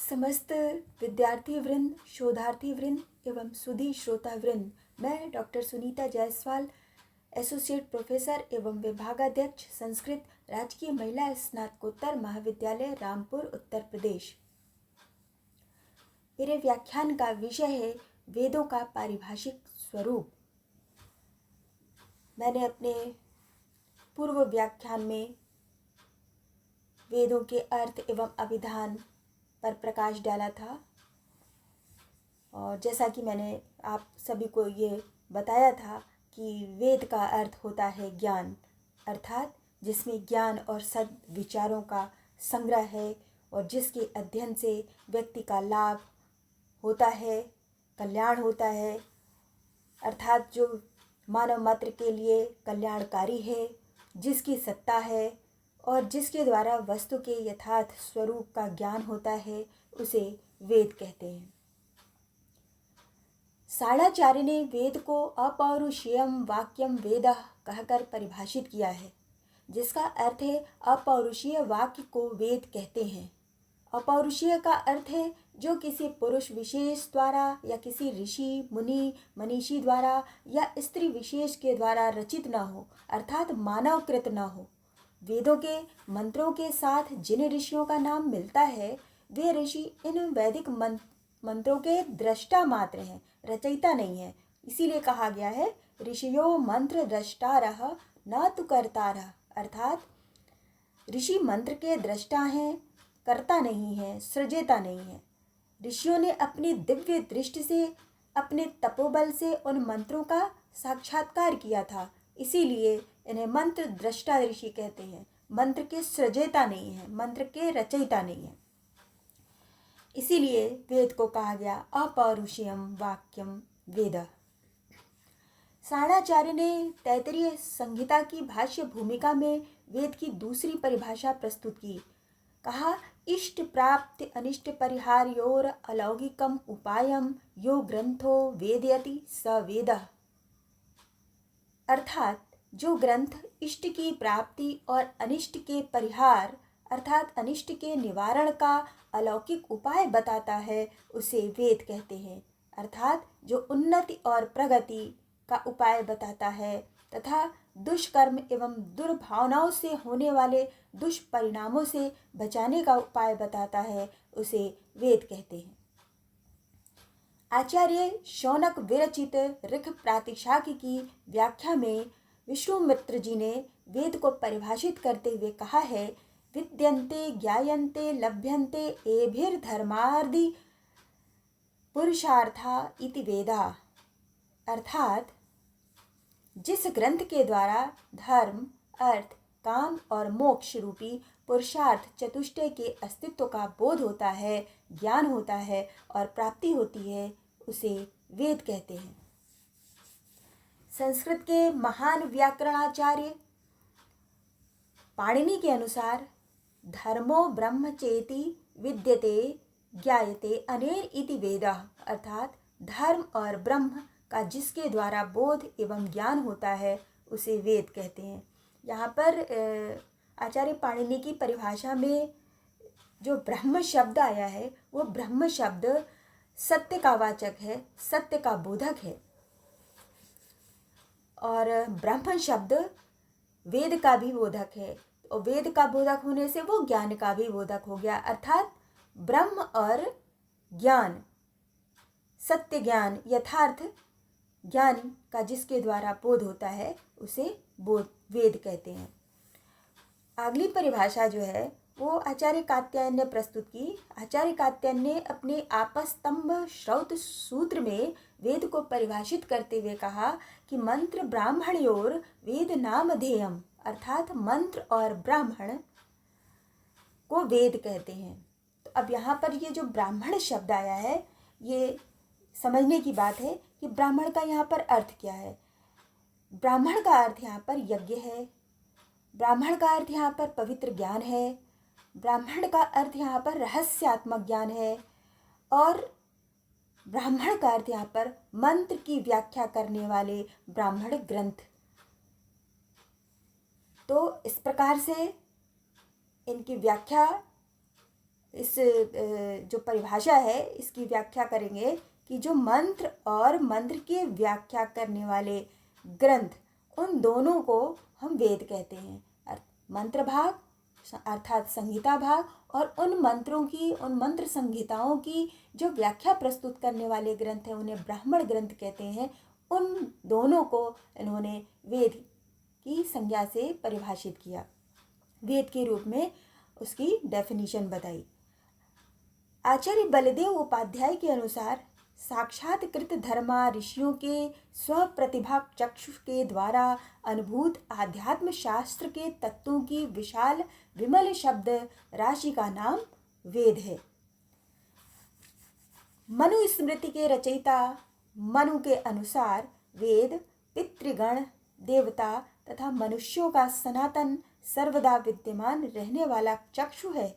समस्त विद्यार्थी वृंद, शोधार्थी वृंद एवं सुधी श्रोता वृंद, मैं doctor Sunita Jaiswal, associate professor एवं विभागाध्यक्ष संस्कृत, राजकीय महिला स्नातकोत्तर महाविद्यालय रामपुर, उत्तर प्रदेश। मेरे व्याख्यान का विषय है वेदों का पारिभाषिक स्वरूप। मैंने अपने पूर्व व्याख्यान में वेदों के अर्थ एवं अभिधान पर प्रकाश डाला था और जैसा कि मैंने आप सभी को ये बताया था कि वेद का अर्थ होता है ज्ञान, अर्थात जिसमें ज्ञान और सद विचारों का संग्रह है और जिसके अध्ययन से व्यक्ति का लाभ होता है, कल्याण होता है, अर्थात जो मानव मात्र के लिए कल्याणकारी है, जिसकी सत्ता है और जिसके द्वारा वस्तु के यथार्थ स्वरूप का ज्ञान होता है, उसे वेद कहते हैं। साढ़ाचार्य ने वेद को अपौरुषेयम वाक्यम वेदः कहकर परिभाषित किया है, जिसका अर्थ है अपौरुषीय वाक्य को वेद कहते हैं। अपौरुषीय का अर्थ है जो किसी पुरुष विशेष द्वारा या किसी ऋषि, मुनि, मनीषी द्वारा या स्त्री विशेष के द्वारा रचित न हो, अर्थात मानवकृत न हो। वेदों के मंत्रों के साथ जिन ऋषियों का नाम मिलता है, वे ऋषि इन वैदिक मंत्रों के दृष्टा मात्र हैं, रचयिता नहीं है। इसीलिए कहा गया है ऋषियो मंत्र द्रष्टारः न तु कर्तारः, अर्थात ऋषि मंत्र के दृष्टा हैं, कर्ता नहीं है, सृजेता नहीं है। ऋषियों ने अपनी दिव्य दृष्टि से, अपने तपोबल से उन मंत्रों का साक्षात्कार किया था, इसीलिए इन्हें मंत्र दृष्टा ऋषि कहते हैं। मंत्र के सृजेता नहीं है, मंत्र के रचयिता नहीं है। इसीलिए वेद को कहा गया अपौरुषेयम वाक्यम वेदः। साढ़ाचार्य ने तैत्तिरीय संहिता की भाष्य भूमिका में वेद की दूसरी परिभाषा प्रस्तुत की। कहा, इष्ट प्राप्ति अनिष्ट परिहार्योर अलौकिकम उपायम यो ग्रंथो वेदयति स वेदः, अर्थात जो ग्रंथ इष्ट की प्राप्ति और अनिष्ट के परिहार अर्थात अनिष्ट के निवारण का अलौकिक उपाय बताता है, उसे वेद कहते हैं। अर्थात जो उन्नति और प्रगति का उपाय बताता है तथा दुष्कर्म एवं दुर्भावनाओं से होने वाले दुष्परिणामों से बचाने का उपाय बताता है, उसे वेद कहते हैं। आचार्य शौनक विरचित ऋक् प्रातिशाख्य की व्याख्या में विश्वामित्र जी ने वेद को परिभाषित करते हुए कहा है, विद्यन्ते ज्ञायन्ते लभ्यन्ते एभिर्धर्मादि पुरुषार्था इति वेदा, अर्थात जिस ग्रंथ के द्वारा धर्म, अर्थ, काम और मोक्ष रूपी पुरुषार्थ चतुष्टय के अस्तित्व का बोध होता है, ज्ञान होता है और प्राप्ति होती है, उसे वेद कहते हैं। संस्कृत के महान व्याकरणाचार्य पाणिनि के अनुसार धर्मो ब्रह्म चेति विद्यते ज्ञायते अनेन इति वेदः, अर्थात धर्म और ब्रह्म का जिसके द्वारा बोध एवं ज्ञान होता है, उसे वेद कहते हैं। यहाँ पर आचार्य पाणिनि की परिभाषा में जो ब्रह्म शब्द आया है, वो ब्रह्म शब्द सत्य का वाचक है, सत्य का बोधक है, और ब्रह्म शब्द वेद का भी बोधक है, और वेद का बोधक होने से वो ज्ञान का भी बोधक हो गया। अर्थात ब्रह्म और ज्ञान, सत्य ज्ञान, यथार्थ ज्ञान का जिसके द्वारा बोध होता है, उसे वेद कहते हैं। अगली परिभाषा जो है वो आचार्य कात्यायन ने प्रस्तुत की। आचार्य कात्यायन ने अपने आपस्तंभ श्रौत सूत्र में वेद को परिभाषित करते हुए कहा कि मंत्र ब्राह्मणयोर वेद नामधेयम, अर्थात मंत्र और ब्राह्मण को वेद कहते हैं। तो अब यहाँ पर ये जो ब्राह्मण शब्द आया है, ये समझने की बात है कि ब्राह्मण का यहाँ पर अर्थ क्या है। ब्राह्मण का अर्थ यहाँ पर यज्ञ है, ब्राह्मण का अर्थ यहाँ पर पवित्र ज्ञान है, ब्राह्मण का अर्थ यहाँ पर रहस्यात्मक ज्ञान है, और ब्राह्मण का अर्थ यहाँ पर मंत्र की व्याख्या करने वाले ब्राह्मण ग्रंथ। तो इस प्रकार से इनकी व्याख्या इस जो परिभाषा है इसकी व्याख्या करेंगे कि जो मंत्र और मंत्र की व्याख्या करने वाले ग्रंथ, उन दोनों को हम वेद कहते हैं। मंत्र भाग अर्थात संहिता भाग, और उन मंत्रों की, उन मंत्र संहिताओं की जो व्याख्या प्रस्तुत करने वाले ग्रंथ हैं उन्हें ब्राह्मण ग्रंथ कहते हैं। उन दोनों को इन्होंने वेद की संज्ञा से परिभाषित किया, वेद के रूप में उसकी डेफिनेशन बताई। आचार्य बलदेव उपाध्याय के अनुसार साक्षात्कृत धर्मा ऋषियों के स्वप्रतिभा चक्षु के द्वारा अनुभूत आध्यात्म शास्त्र के तत्वों की विशाल विमल शब्द राशि का नाम वेद है। मनु स्मृति के रचयिता मनु के अनुसार वेद पितृगण, देवता तथा मनुष्यों का सनातन सर्वदा विद्यमान रहने वाला चक्षु है।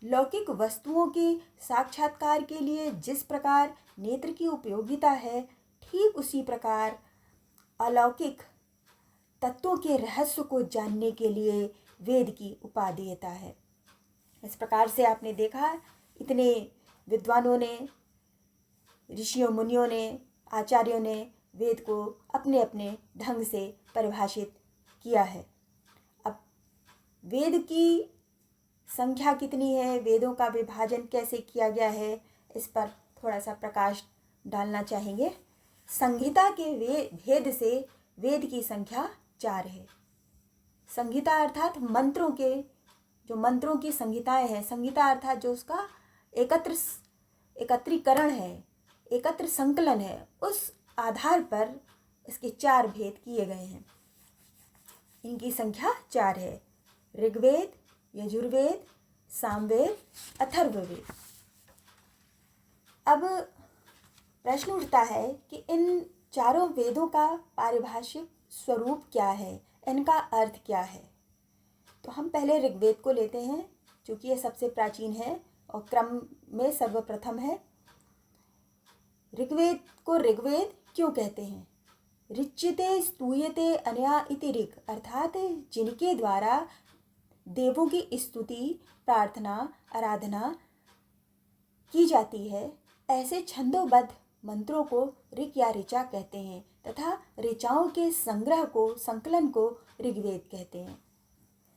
लौकिक वस्तुओं के साक्षात्कार के लिए जिस प्रकार नेत्र की उपयोगिता है, ठीक उसी प्रकार अलौकिक तत्वों के रहस्य को जानने के लिए वेद की उपादेयता है। इस प्रकार से आपने देखा, इतने विद्वानों ने, ऋषियों मुनियों ने, आचार्यों ने वेद को अपने अपने ढंग से परिभाषित किया है। अब वेद की संख्या कितनी है, वेदों का विभाजन कैसे किया गया है, इस पर थोड़ा सा प्रकाश डालना चाहेंगे। संहिता के भेद से वेद की संख्या 4 है। संहिता अर्थात मंत्रों के, जो मंत्रों की संहिताएं हैं, संहिता अर्थात जो उसका एकत्रीकरण है, एकत्र संकलन है, उस आधार पर इसके 4 भेद किए गए हैं। इनकी संख्या 4 है: ऋग्वेद, यजुर्वेद, सामवेद, अथर्ववेद। अब प्रश्न उठता है कि इन चारों वेदों का पारिभाषिक स्वरूप क्या है, इनका अर्थ क्या है। तो हम पहले ऋग्वेद को लेते हैं, क्योंकि ये सबसे प्राचीन है और क्रम में सर्वप्रथम है। ऋग्वेद को ऋग्वेद क्यों कहते हैं? ऋच्यते स्तूयते अनया इति ऋक्, अर्थात जिनके द्वारा देवों की स्तुति, प्रार्थना, आराधना की जाती है, ऐसे छंदोबद्ध मंत्रों को ऋक या ऋचा कहते हैं तथा ऋचाओं के संग्रह को, संकलन को ऋग्वेद कहते हैं।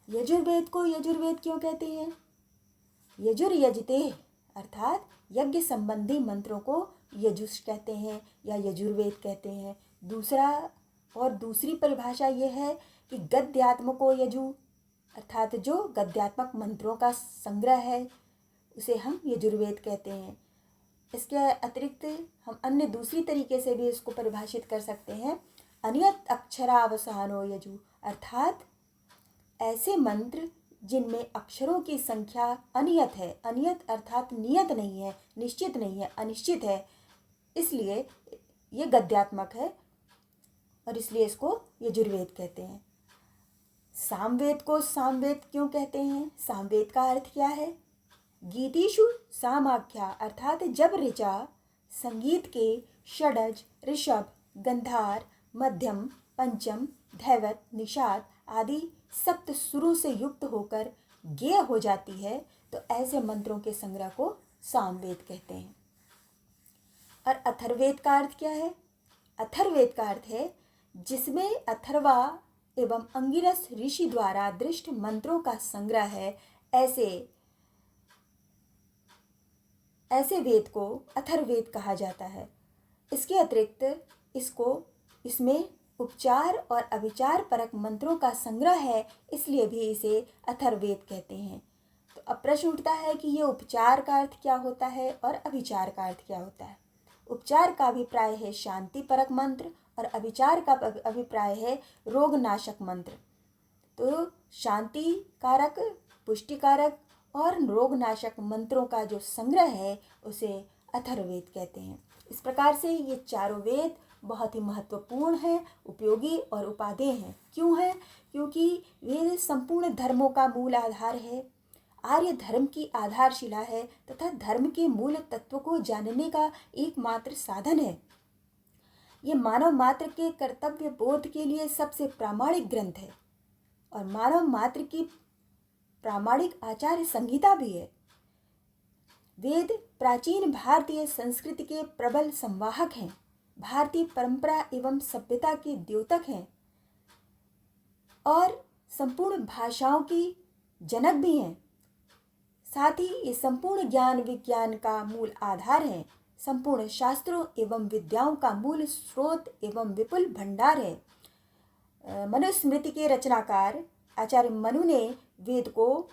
यजुर्वेद को यजुर्वेद क्यों कहते हैं? यजुर यजते, अर्थात यज्ञ संबंधी मंत्रों को यजुष कहते हैं या यजुर्वेद कहते हैं। दूसरी परिभाषा यह है कि गद्यात्मको यजु, अर्थात जो गद्यात्मक मंत्रों का संग्रह है उसे हम यजुर्वेद कहते हैं। इसके अतिरिक्त हम अन्य दूसरी तरीके से भी इसको परिभाषित कर सकते हैं। अनियत अक्षरावसानो यजु, अर्थात ऐसे मंत्र जिनमें अक्षरों की संख्या अनियत है। अनियत अर्थात नियत नहीं है, निश्चित नहीं है, अनिश्चित है, इसलिए ये गद्यात्मक है और इसलिए इसको यजुर्वेद कहते हैं। सामवेद को सामवेद क्यों कहते हैं? सामवेद का अर्थ क्या है? गीतिषु सामाख्या, अर्थात जब ऋचा संगीत के षडज, ऋषभ, गंधार, मध्यम, पंचम, धैवत, निषाद आदि सप्त सुरों से युक्त होकर गेय हो जाती है, तो ऐसे मंत्रों के संग्रह को सामवेद कहते हैं। और अथर्ववेद का अर्थ क्या है? अथर्ववेद का अर्थ है जिसमें अथर्वा एवं अंगिरस ऋषि द्वारा दृष्ट मंत्रों का संग्रह है। ऐसे वेद को अथर्ववेद कहा जाता है। इसके अतिरिक्त इसमें उपचार और अभिचार परक मंत्रों का संग्रह है, इसलिए भी इसे अथर्ववेद कहते हैं। तो अब प्रश्न उठता है कि ये उपचार का अर्थ क्या होता है और अभिचार का अर्थ क्या होता है। उपचार का अभिप्राय है शांति परक मंत्र और अभिचार का अभिप्राय है रोग नाशक मंत्र। तो शांति कारक, पुष्टि कारक और रोग नाशक मंत्रों का जो संग्रह है उसे अथर्ववेद कहते हैं। इस प्रकार से ये चारों वेद बहुत ही महत्वपूर्ण हैं, उपयोगी और उपादेय हैं। क्यों है? क्योंकि वेद संपूर्ण धर्मों का मूल आधार है, आर्य धर्म की आधारशिला है तथा धर्म के मूल तत्व को जानने का एकमात्र साधन है। ये मानव मात्र के कर्तव्य बोध के लिए सबसे प्रामाणिक ग्रंथ है और मानव मात्र की प्रामाणिक आचार्य संहिता भी है। वेद प्राचीन भारतीय संस्कृति के प्रबल संवाहक हैं, भारतीय परंपरा एवं सभ्यता के द्योतक हैं और संपूर्ण भाषाओं की जनक भी हैं। साथ ही ये संपूर्ण ज्ञान विज्ञान का मूल आधार हैं, संपूर्ण शास्त्रों एवं विद्याओं का मूल स्रोत एवं विपुल भंडार है। मनुस्मृति के रचनाकार आचार्य मनु ने वेद को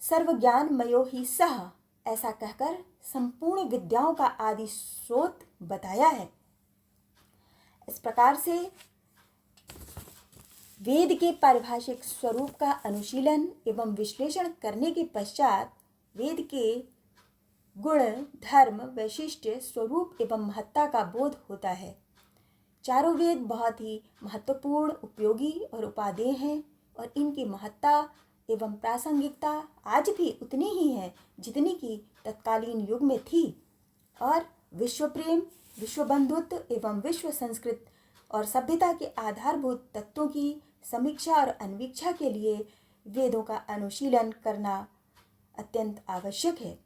सर्वज्ञानमयो ही सः ऐसा कहकर संपूर्ण विद्याओं का आदि स्रोत बताया है। इस प्रकार से वेद के पारिभाषिक स्वरूप का अनुशीलन एवं विश्लेषण करने के पश्चात वेद के गुण, धर्म, वैशिष्ट्य, स्वरूप एवं महत्ता का बोध होता है। चारों वेद बहुत ही महत्वपूर्ण, उपयोगी और उपादेय हैं और इनकी महत्ता एवं प्रासंगिकता आज भी उतनी ही है जितनी कि तत्कालीन युग में थी और विश्व प्रेम, विश्व बंधुत्व एवं विश्व संस्कृत और सभ्यता के आधारभूत तत्वों की समीक्षा और अन्वीक्षा के लिए वेदों का अनुशीलन करना अत्यंत आवश्यक है।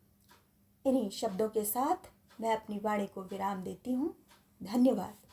इन्हीं शब्दों के साथ मैं अपनी वाणी को विराम देती हूँ। धन्यवाद।